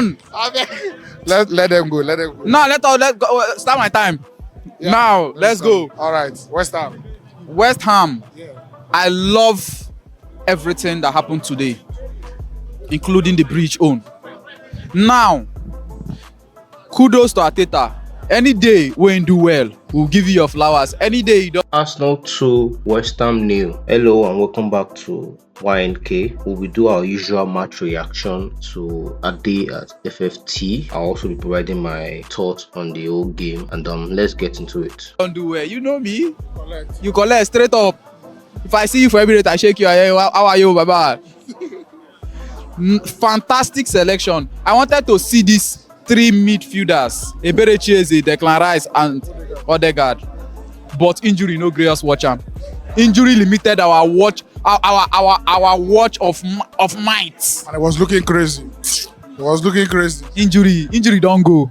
on. Let them go. Let them go. Now let go. Start my time. Yeah, Now let's go. All right. West Ham. West Ham. Yeah. I love everything that happened today, including the breach own. Now, kudos to Arteta. Any day when do well, we'll give you your flowers. Any day you don't. Arsenal 2, West Ham nil. Hello and welcome back to YNK. We will do our usual match reaction to a day at FFT. I'll also be providing my thoughts on the whole game, and let's get into it. Don't do well. You know me. Collect. You collect straight up. If I see you for Emirates, I shake you. How are you, Baba? Fantastic selection. I wanted to see these three midfielders: Emirates, Declan Rice, and Odegaard. But injury no grey us watch am. Injury limited our watch of might. And it was looking crazy. Injury don't go.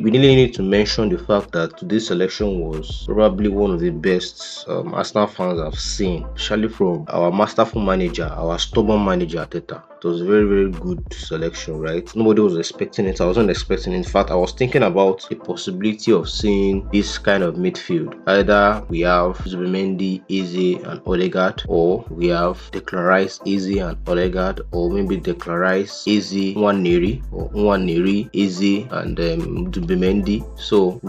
We really need to mention the fact that today's selection was probably one of the best Arsenal fans have seen, especially from our masterful manager, our stubborn manager Arteta. It was a very, very good selection, right? Nobody was expecting it. I wasn't expecting it. In fact, I was thinking about the possibility of seeing this kind of midfield. Either we have Zubimendi, Eze, and Odegaard, or we have Declan Rice, Eze, and Odegaard, or maybe Declan Rice, Eze, Nwaneri, or Nwaneri, Eze, and Zubimendi. So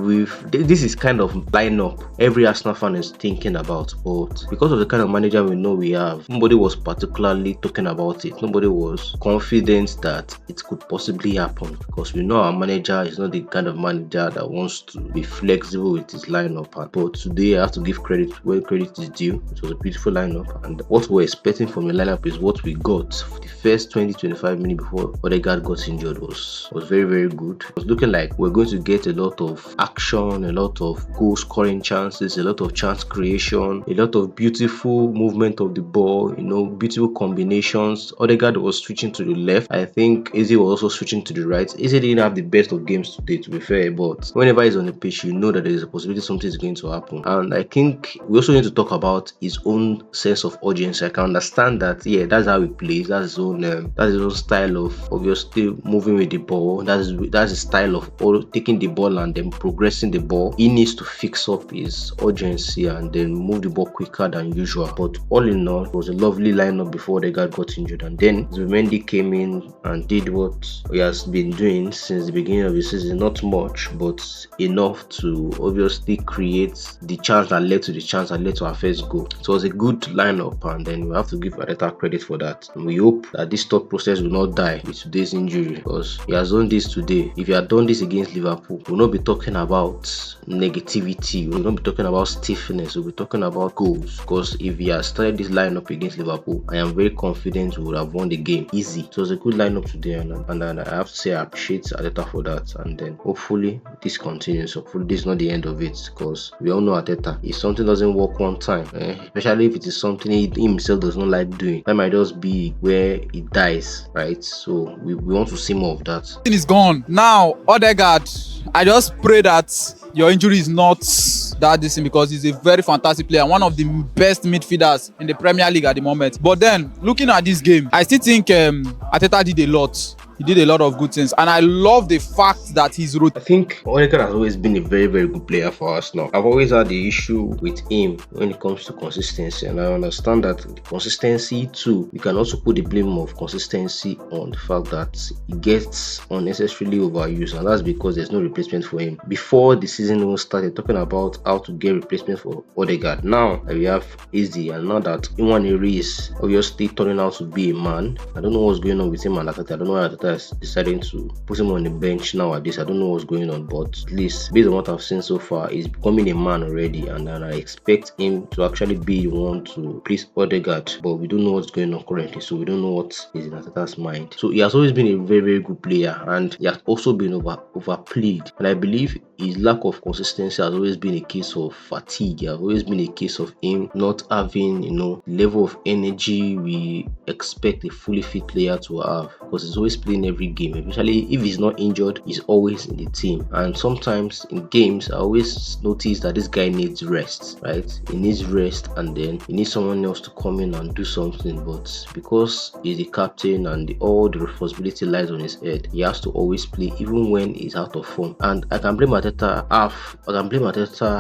this is kind of lineup every Arsenal fan is thinking about, but because of the kind of manager we know we have, nobody was particularly talking about it. Nobody was confident that it could possibly happen, because we know our manager is not the kind of manager that wants to be flexible with his lineup. But today I have to give credit where credit is due. It was a beautiful lineup, and what we're expecting from the lineup is what we got. The first 20-25 minutes before Odegaard got injured was very, very good. It was looking like we're going to get a lot of action, a lot of goal scoring chances, a lot of chance creation, a lot of beautiful movement of the ball, beautiful combinations. Odegaard was switching to the left. I think Eze was also switching to the right. Eze didn't have the best of games today, to be fair, but whenever he's on the pitch, you know that there is a possibility something is going to happen. And I think we also need to talk about his own sense of urgency. I can understand that, yeah, that's how he plays. That's his own style of obviously moving with the ball. That's his style of taking the ball and then progressing the ball. He needs to fix up his urgency and then move the ball quicker than usual. But all in all, it was a lovely lineup before the guy got injured, and then Zubimendi came in and did what he has been doing since the beginning of the season. Not much, but enough to obviously create the chance that led to our first goal. So it was a good lineup, and then we have to give Arteta credit for that. And we hope that this thought process will not die with today's injury, because he has done this today. If he had done this against Liverpool, we'll not be talking about negativity, we'll not be talking about stiffness, we'll be talking about goals. Because if he had started this lineup against Liverpool, I am very confident we would have won the game easy. So it was a good lineup today, and I have to say I appreciate Arteta for that. And then hopefully this continues. Hopefully this is not the end of it, because we all know Arteta, if something doesn't work one time, especially if it is something he himself does not like doing, that might just be where he dies, right? So we want to see more of that. It is gone now. Odegaard, I just pray that your injury is not that decent, because he's a very fantastic player, one of the best midfielders in the Premier League at the moment. But then looking at this game, I still think Arteta did a lot. He did a lot of good things, and I love the fact that he's I think Odegaard has always been a very, very good player for us now. I've always had the issue with him when it comes to consistency, and I understand that the consistency too, we can also put the blame of consistency on the fact that he gets unnecessarily overused, and that's because there's no replacement for him. Before the season even started, talking about how to get replacement for Odegaard. Now we have Eze, and now that Nwaneri is obviously turning out to be a man, I don't know what's going on with him and Arteta. I don't know why Arteta is deciding to put him on the bench nowadays. I don't know what's going on, but at least based on what I've seen so far, he's becoming a man already, and I expect him to actually be the one to replace Odegaard. But we don't know what's going on currently, so we don't know what is in Arteta's mind. So he has always been a very, very good player, and he has also been overplayed. And I believe his lack of consistency has always been a case of fatigue. It has always been a case of him not having, the level of energy we expect a fully fit player to have, because he's always playing playing every game, especially if he's not injured. He's always in the team, and sometimes in games I always notice that this guy needs rest, right? He needs rest, and then he needs someone else to come in and do something. But because he's the captain and all the responsibility lies on his head, he has to always play even when he's out of form. And I can blame Arteta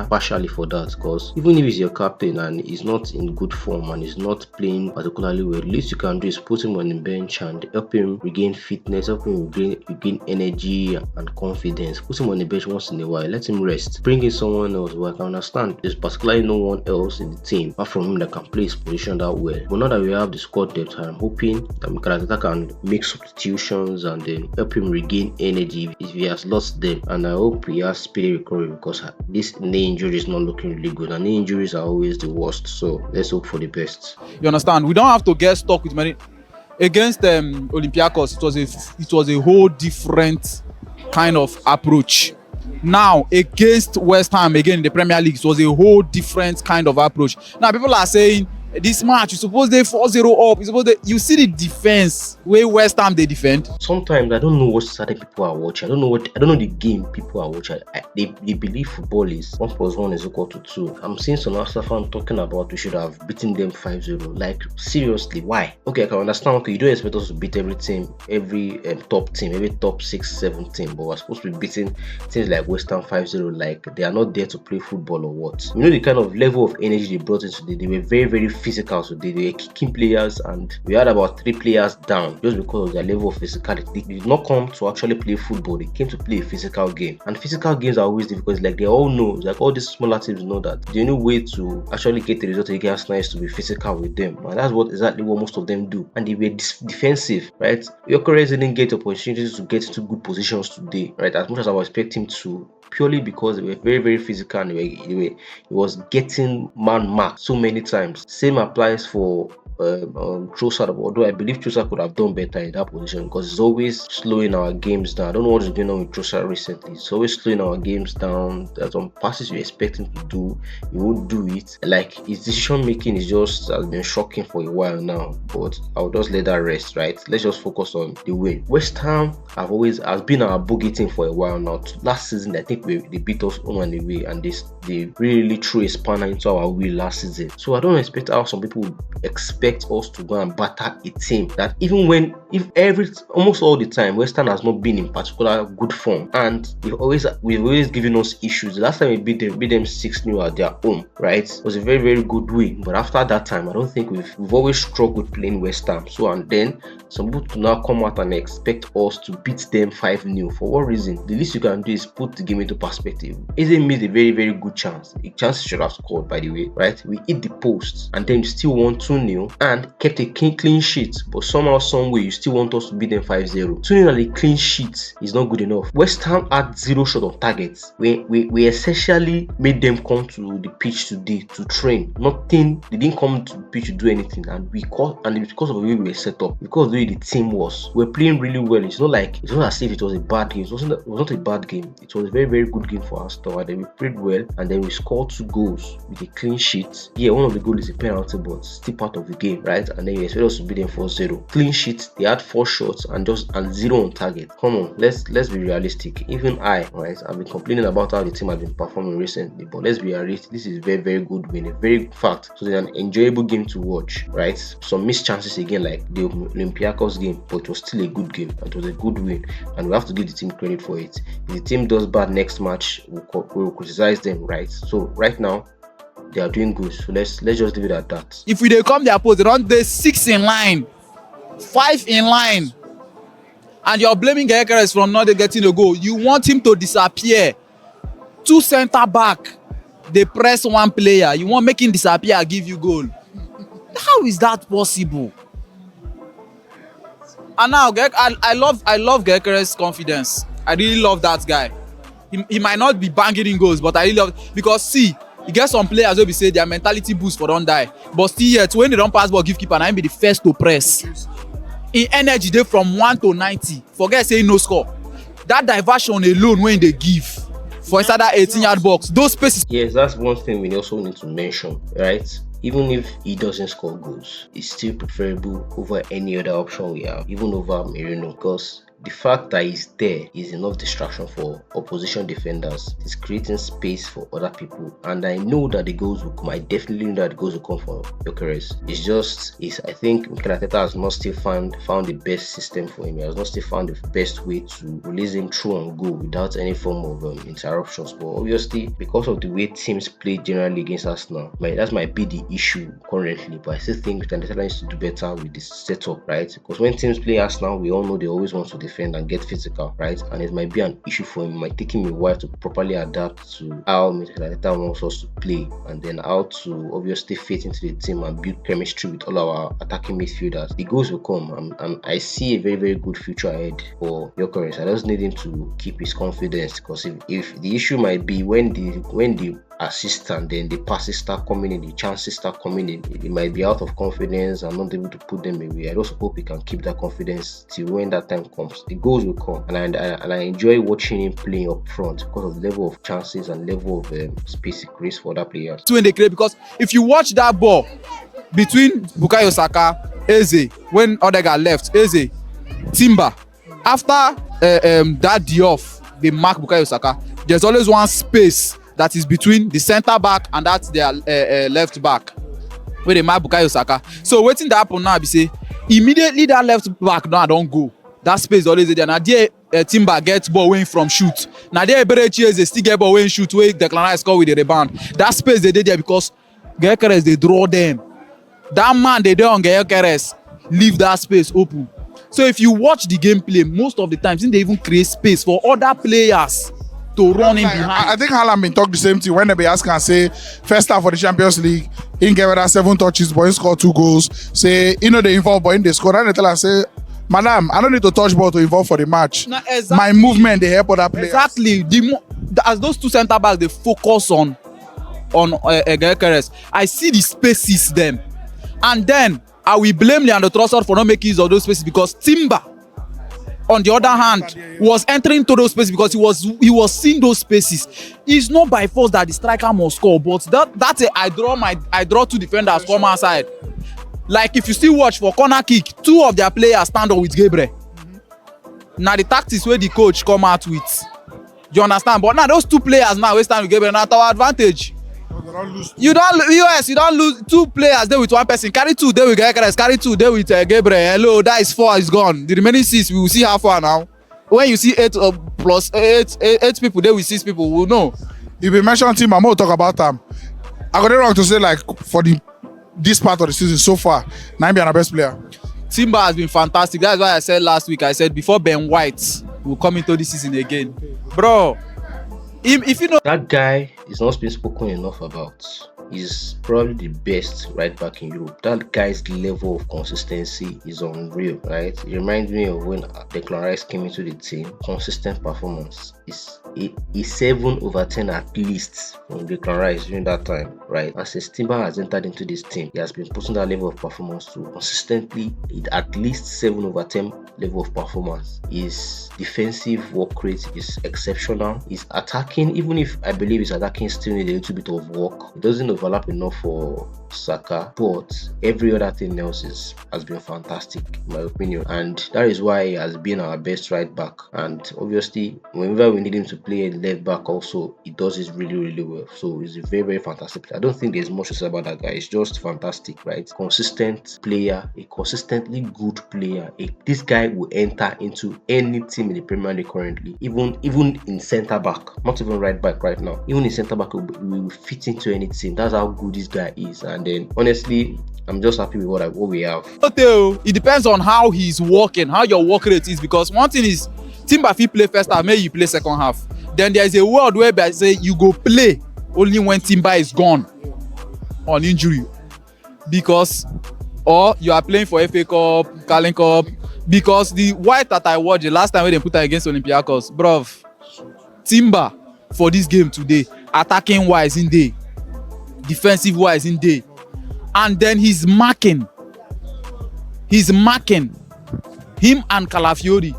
partially for that, because even if he's your captain and he's not in good form and he's not playing particularly well, the least you can do is put him on the bench and help him regain fitness, help him regain energy and confidence. Put him on the bench once in a while, let him rest, bring in someone else. Well, I can understand there's particularly no one else in the team apart from him that can play his position that well. But now that we have the squad depth, I'm hoping that Arteta can make substitutions and then help him regain energy if he has lost them. And I hope he has speedy recovery, because this knee injury is not looking really good, and knee injuries are always the worst. So let's hope for the best. You understand? We don't have to get stuck with many. Against Olympiacos, it was a whole different kind of approach. Now against West Ham, again in the Premier League, it was a whole different kind of approach. Now people are saying this match, you suppose they 4-0 up. You see the defense where West Ham they defend. Sometimes I don't know what certain people are watching. I don't know the game people are watching. They believe football is 1 + 1 is equal to 2. I'm seeing some Arsenal fans talking about we should have beaten them 5-0. Like, seriously, why? Okay, I can understand. Okay, you don't expect us to beat every team, every top team, every top 6-7 team, but we're supposed to be beating teams like West Ham 5-0. Like, they are not there to play football or what? You know the kind of level of energy they brought in today. They were very, very physical today. They were kicking players, and we had about 3 players down just because of their level of physicality. They did not come to actually play football. They came to play a physical game, and physical games are always difficult. It's like they all know, like all these smaller teams know that the only way to actually get the result against Arsenal is to be physical with them, and that's exactly what most of them do. And they were defensive, right? Gyökeres didn't get opportunities to get into good positions today, right? As much as I was expecting to, purely because they were very, very physical, and he was getting man marked so many times. Same applies for Trossard, although I believe Trossard could have done better in that position, because he's always slowing our games down. I don't know what is going on with Trossard recently. He's always slowing our games down. There's some passes you expect him to do, he won't do it. Like, his decision making is just has been shocking for a while now. But I'll just let that rest, right? Let's just focus on the win. West Ham has been our bogey team for a while now. Last season, I think they beat us home and away, and they really threw a spanner into our wheel last season. So I don't expect how some people would expect us to go and batter a team that almost all the time West Ham has not been in particular good form, and we've always given us issues. The last time we beat them 6-0 at their home, right? It was a very, very good win, but after that time I don't think we've always struggled playing West Ham. So, and then some people now come out and expect us to beat them 5-0. For what reason? The least you can do is put the game into perspective. Eze missed a very, very good chance, a chance he should have scored, by the way, right? We hit the post and then still won 2-0 and kept a clean sheet, but somehow, some way, you still want us to beat them 5-0. 2-0 and a clean sheet is not good enough. West Ham had 0 shot on targets. We essentially made them come to the pitch today to train. Nothing. They didn't come to the pitch to do anything, and because of the way we were set up, because of the way the team was, we're playing really well. It's not as if it was a bad game. It was not a bad game. It was a very, very good game for us. And then we played well, and then we scored 2 goals with a clean sheet. Yeah, one of the goals is a penalty, but still part of the game, right? And then you expect us to beat them 4-0. Clean sheet, they had 4 shots and 0 on target. Come on, let's be realistic. Even I've been complaining about how the team has been performing recently, but let's be realistic. This is a very, very good win, a very good fact. So it's an enjoyable game to watch, right? Some missed chances again, like the Olympiacos game, but it was still a good game, and it was a good win, and we have to give the team credit for it. If the team does bad next match, we'll criticize them, right? So right now they are doing good, so let's just leave it at that. If they come their post, they run the 6 in line, 5 in line, and you're blaming Gyökeres from not getting a goal. You want him to disappear. 2 center back, they press 1 player. You want make him disappear, give you goal. How is that possible? And now I love Gyökeres' confidence. I really love that guy. He might not be banging in goals, but I really love, because see, you get some players who be say their mentality boost for don't die, but still yet when they don't pass ball, give keeper, and I be the first to press. In energy, they from 1 to 90. Forget saying no score. That diversion alone when they give for inside that 18-yard box, those spaces. Yes, that's one thing we also need to mention, right? even if he doesn't score goals, it's still preferable over any other option we have, even over Merino, because the fact that he's there is enough distraction for opposition defenders. It's creating space for other people, and I know that the goals will come. I definitely know that the goals will come for Gyökeres. I think Mikel Arteta has not still found the best system for him. He has not still found the best way to release him through and go without any form of interruptions. But obviously, because of the way teams play generally against Arsenal, that might be the issue currently. But I still think Mikel Arteta needs to do better with this setup, right? Because when teams play Arsenal, we all know they always want to defend and get physical, right? And it might be an issue for him. It might take him a while to properly adapt to how Mikel Arteta wants us to play, and then how to obviously fit into the team and build chemistry with all our attacking midfielders. The goals will come, and I see a very, very good future ahead for Gyökeres. I just need him to keep his confidence, because if the issue might be when the assist and then the passes start coming in, the chances start coming in, he might be out of confidence and not able to put them away. I just hope he can keep that confidence till when that time comes. The goals will come, and I enjoy watching him playing up front because of the level of chances and level of space he creates for other players. When they create, because if you watch that ball between Bukayo Saka, Eze, when Odegaard left, Eze, Timber, after that Diouf, they mark Bukayo Saka, there's always one space that is between the center back and that's their left back where they mark Bukayo Saka. So wetin dey happen now be say immediately that left back now don go, that space always dey there. Na there Timber get ball wey from shoot, na there Eberechi Eze still get ball wey shoot, wey Declan Rice score with the rebound. That space dey there because Gyökeres dey draw them. That man dey there on Gyökeres leave that space open. So if you watch the gameplay, most of the times they even create space for other players to run in behind. I think Haaland been talk the same thing when they be asking and say first half for the Champions League, he get whether 7 touches, but he scored 2 goals. Say they involve, but they score. And they tell her say, Madam, I don't need to touch ball to involve for the match. Now, exactly, my movement they help other players. Exactly. As those two centre backs they focus on Gyökeres, I see the spaces them, and then I will blame Leandro Trossard for not making use of those spaces, because Timber, on the other hand, was entering into those spaces because he was seeing those spaces. It's not by force that the striker must score, but that's a I draw 2 defenders from our side. Like if you still watch for corner kick, 2 of their players stand up with Gabriel. Now the tactics where the coach come out with, you understand? But now those 2 players now we stand with Gabriel, now to our advantage. You don't lose 2 players there with 1 person. Carry 2 there with Gyökeres, carry 2 there with Gabriel. Hello, that is 4 is gone. The remaining 6 we will see how far now. When you see 8 plus 8 people there with 6 people, we'll know. If you mention team, I'm going to talk about them. I got it wrong to say like for this part of the season so far, Naimbi our best player. Timber has been fantastic. That's why I said last week, I said before Ben White will come into this season again. Bro, if you know that guy is not being spoken enough about. He's probably the best right back in Europe. That guy's level of consistency is unreal, right? It reminds me of when Declan Rice came into the team. Consistent performance is 7/10 at least from Declan Rice during that time, right? And since Timber has entered into this team, he has been putting that level of performance to consistently at least 7/10 level of performance. His defensive work rate is exceptional. His attacking, even if I believe his attacking still needs a little bit of work, it doesn't overlap enough for Saka, but every other thing else has been fantastic in my opinion, and that is why he has been our best right back. And obviously whenever we need him to play a left back also, he does it really, really well. So he's a very, very fantastic player. I don't think there's much to say about that guy. It's just fantastic, right? Consistent player, a consistently good player. This guy will enter into any team in the Premier League currently, even in centre back, not even right back right now. Even in centre back, we will fit into any team. That's how good this guy is. And then honestly, I'm just happy with what we have. It depends on how he's working, how your work rate is, because one thing is Timber fit play first half, maybe you play second half. Then there is a world where I say you go play only when Timber is gone on injury, because or you are playing for FA Cup, Carling Cup, because the White that I watched the last time when they put her against Olympiacos, bruv, Timber for this game today, attacking wise in day, defensive wise in day, and then he's marking him and Calafiori,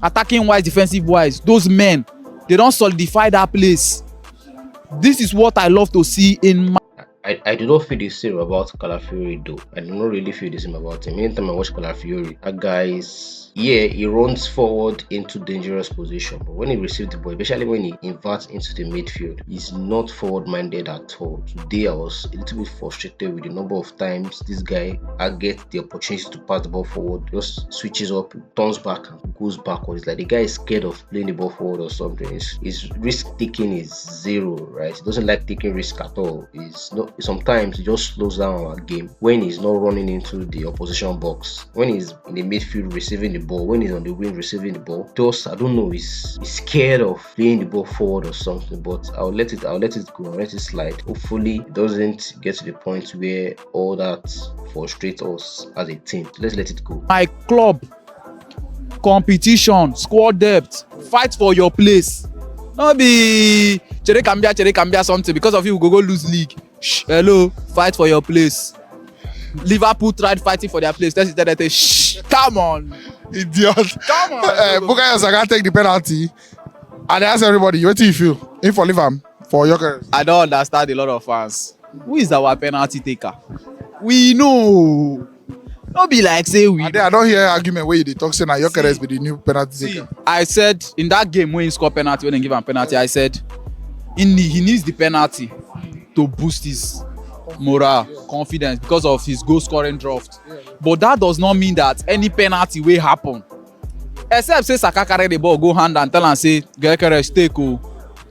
attacking wise, defensive wise. Those men, they don't solidify that place. This is what I love to see in I do not feel the same about Calafiori though. I do not really feel the same about him. Anytime I watch Calafiori, that guy is, yeah, he runs forward into dangerous position, but when he receives the ball, especially when he inverts into the midfield, he's not forward minded at all. Today I was a little bit frustrated with the number of times this guy I get the opportunity to pass the ball forward, just switches up, turns back and goes backward. It's like the guy is scared of playing the ball forward or something. His risk taking is zero, right? He doesn't like taking risk at all. He's not, sometimes he just slows down our game when he's not running into the opposition box, when he's in the midfield receiving the ball, when he's on the wing receiving the ball. Just, I don't know, he's scared of playing the ball forward or something. But I'll let it go, I'll let it slide. Hopefully it doesn't get to the point where all that frustrates us as a team. Let's let it go. My club, competition, squad depth, fight for your place. No be chere cambia something because of you go lose league. Shh, hello, fight for your place. Liverpool tried fighting for their place. Shh, come on, Idiot. come on. Bukayo Saka take the penalty. And they ask everybody, what do you feel? In for Liverpool, for Gyökeres. I don't understand a lot of fans. Who is our penalty taker? We know. Don't be like say we. And then I don't hear argument where they talk saying that Gyökeres be the new penalty taker. I said in that game when he scored penalty, when they give him penalty, I said he needs the penalty to boost his morale, confidence because of his goal scoring draft. But that does not mean that any penalty will happen. Except say Saka carry the ball, go hand and tell and say Gyökeres take o.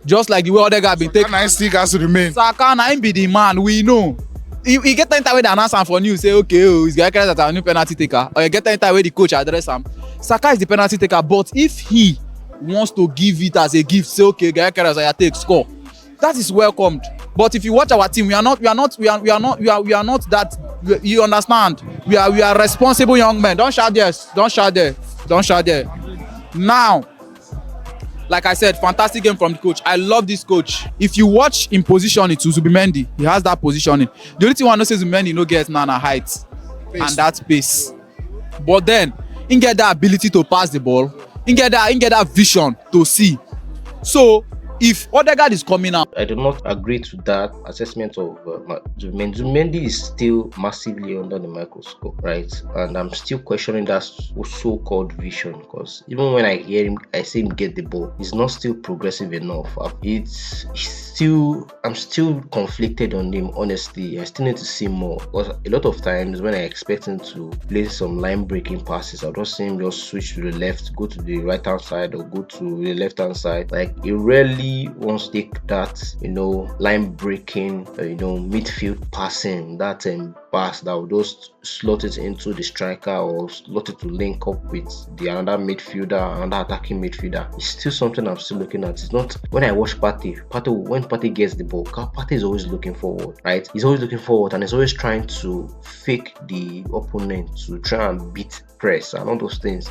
Just like the way other guy been taking. Saka still has to remain. Saka na him be the man, we know. He get time where they announce am for news, say okay, oh, is Gyökeres as our new penalty taker, or you get time where the coach address am. Saka is the penalty taker, but if he wants to give it as a gift, say okay, Gyökeres I take score, that is welcomed. But if you watch our team, we are not that. You understand? We are responsible young men. Don't shout there. Now, like I said, fantastic game from the coach. I love this coach. If you watch him positioning to Zubimendi, he has that positioning. The only thing I know is Zubimendi no get Nana height and that pace. But then, he get that ability to pass the ball. He get that vision to see. So, if Odegaard is coming out, I do not agree to that assessment of Zubimendi. Zubimendi is still massively under the microscope, right? And I'm still questioning that so-called vision, because even when I hear him, I see him get the ball, he's not still progressive enough. I'm still conflicted on him, honestly. I still need to see more, because a lot of times when I expect him to play some line breaking passes, I'll just see him just switch to the left, go to the right hand side, or go to the left hand side. Like, he rarely wants to take that, line breaking, midfield passing, that pass that will just slot it into the striker or slot it to link up with the another midfielder, another attacking midfielder. It's still something I'm still looking at. It's not when I watch Partey, when Partey gets the ball, Partey is always looking forward, right? He's always looking forward and he's always trying to fake the opponent to try and beat press and all those things.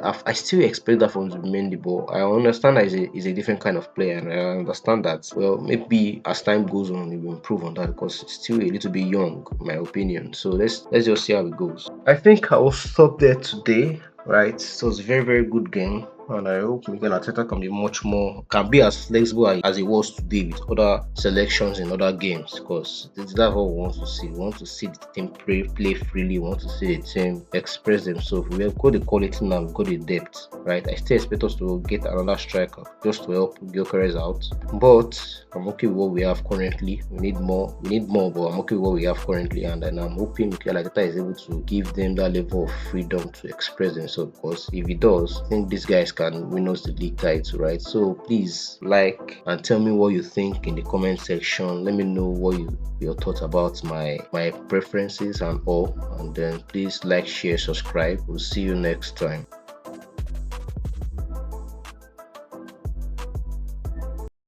I still expect that from Zubimendi, but I understand that he's a different kind of player, and I understand that, well, maybe as time goes on he will improve on that, because he's still a little bit young, in my opinion. So let's just see how it goes. I think I will stop there today, right? So it's a very, very good game, and I hope Mikel Arteta can be as flexible as he was today with other selections in other games, because that's what we want to see. We want to see the team play freely. We want to see the team express themselves. We have got the quality now, we've got the depth, right? I still expect us to get another striker just to help Gyökeres out, but I'm okay with what we have currently. We need more, but I'm okay with what we have currently, and I'm hoping Mikel Arteta is able to give them that level of freedom to express themselves, because if he does, I think these guys can win us the league title, right? So please like and tell me what you think in the comment section. Let me know what your thoughts about my preferences and all, and then please like, share, subscribe. We'll see you next time.